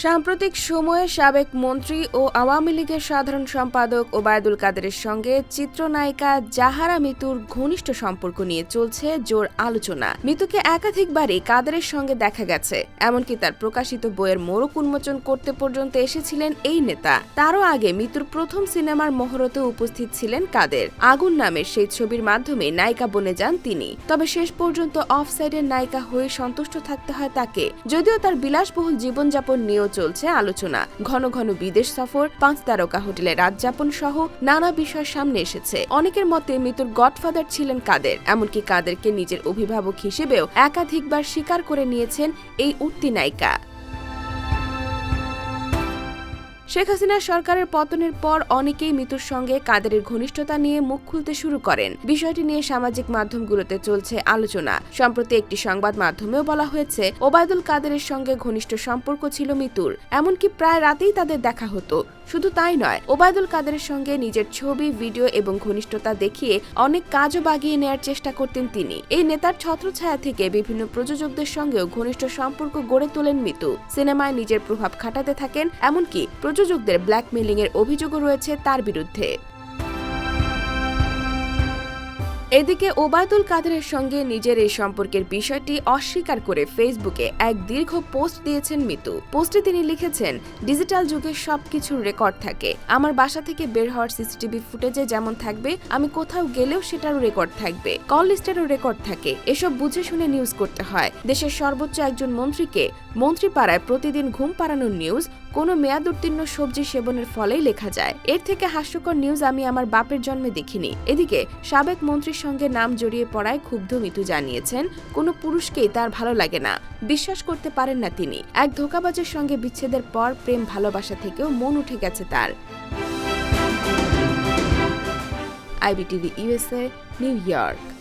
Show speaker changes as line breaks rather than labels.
সাম্প্রতিক সময়ে সাবেক মন্ত্রী ও আওয়ামী লীগের সাধারণ সম্পাদক ওবায়দুল কাদেরের সঙ্গে চিত্রনায়িকা জাহারা মিতুর ঘনিষ্ঠ সম্পর্ক নিয়ে চলছে জোর আলোচনা। মিতুকে একাধিকবারই কাদেরের সঙ্গে দেখা গেছে, এমনকি তার প্রকাশিত বইয়ের মোড়ক উন্মোচন করতে পর্যন্ত এসেছিলেন এই নেতা। তারও আগে মিতুর প্রথম সিনেমার মহরতে উপস্থিত ছিলেন কাদের। আগুন নামের সেই ছবির মাধ্যমে নায়িকা বনে যান তিনি। তবে শেষ পর্যন্ত অফসাইডের নায়িকা হয়ে সন্তুষ্ট থাকতে হয় তাকে। যদিও তার বিলাসবহুল জীবনযাপন নিয়েও চলছে আলোচনা। ঘন ঘন বিদেশ সফর, 5 তারকা হোটেলে রাত যাপন সহ নানা বিষয় সামনে এসেছে। অনেকের মতে মিতুর গডফাদার ছিলেন কাদের। এমনকি কাদেরকে নিজের অভিভাবক হিসেবেও একাধিকবার স্বীকার করে নিয়েছেন এই উঠতি নায়িকা। শেখ হাসিনা সরকারের পতনের পর অনেকেই মিতুর সঙ্গে কাদেরের ঘনিষ্ঠতা নিয়ে মুখ খুলতে শুরু করেন। বিষয়টি নিয়ে সামাজিক মাধ্যমগুলোতে চলছে আলোচনা। সম্প্রতি একটি সংবাদ মাধ্যমেও বলা হয়েছে, ওবায়দুল কাদেরের সঙ্গে ঘনিষ্ঠ সম্পর্ক ছিল মিতুর, এমনকি প্রায় রাতেই তাদের দেখা হতো। শুধু তাই নয়, ওবায়দুল কাদেরের সঙ্গে নিজের ছবি, ভিডিও এবং ঘনিষ্ঠতা দেখিয়ে অনেক কাজও বাগিয়ে নেয়ার চেষ্টা করতেন তিনি। এই নেতার ছত্রছায়া থেকে বিভিন্ন প্রযোজকদের সঙ্গেও ঘনিষ্ঠ সম্পর্ক গড়ে তোলেন মিতু। সিনেমায় নিজের প্রভাব খাটাতে থাকেন, এমনকি প্রযোজকদের ব্ল্যাকমেইলিং এর অভিযোগও রয়েছে তার বিরুদ্ধে। এদিকে ওবায়দুল কাদেরের সঙ্গে নিজের এই সম্পর্কের বিষয়টি অস্বীকার করে ফেসবুকে এক দীর্ঘ পোস্ট দিয়েছেন মিতু। পোস্টে তিনি লিখেছেন, ডিজিটাল যুগে সবকিছুর রেকর্ড থাকে। আমার বাসা থেকে বের হওয়ার সিসিটিভি ফুটেজে যেমন থাকবে, আমি কোথাও গেলেও সেটারও রেকর্ড থাকবে, কল লিস্টেরও রেকর্ড থাকে। এসব বুঝে শুনে নিউজ করতে হয়। দেশের সর্বোচ্চ একজন মন্ত্রীকে মন্ত্রীপাড়ায় প্রতিদিন ঘুম পাড়ানোর নিউজ কোনো মেয়াদ উত্তীর্ণ সবজি সেবনের ফলেই লেখা যায়। এর থেকে হাস্যকর নিউজ আমি আমার বাপের জন্মে দেখিনি। এদিকে সাবেক মন্ত্রীর সঙ্গে নাম জড়িয়ে পড়ায় ক্ষুব্ধ মিতু জানিয়েছেন, কোনো পুরুষকেই তার ভালো লাগে না, বিশ্বাস করতে পারেন না তিনি। এক ধোঁকাবাজের সঙ্গে বিচ্ছেদের পর প্রেম ভালোবাসা থেকেও মন উঠে গেছে তার। IBTV USA, new York.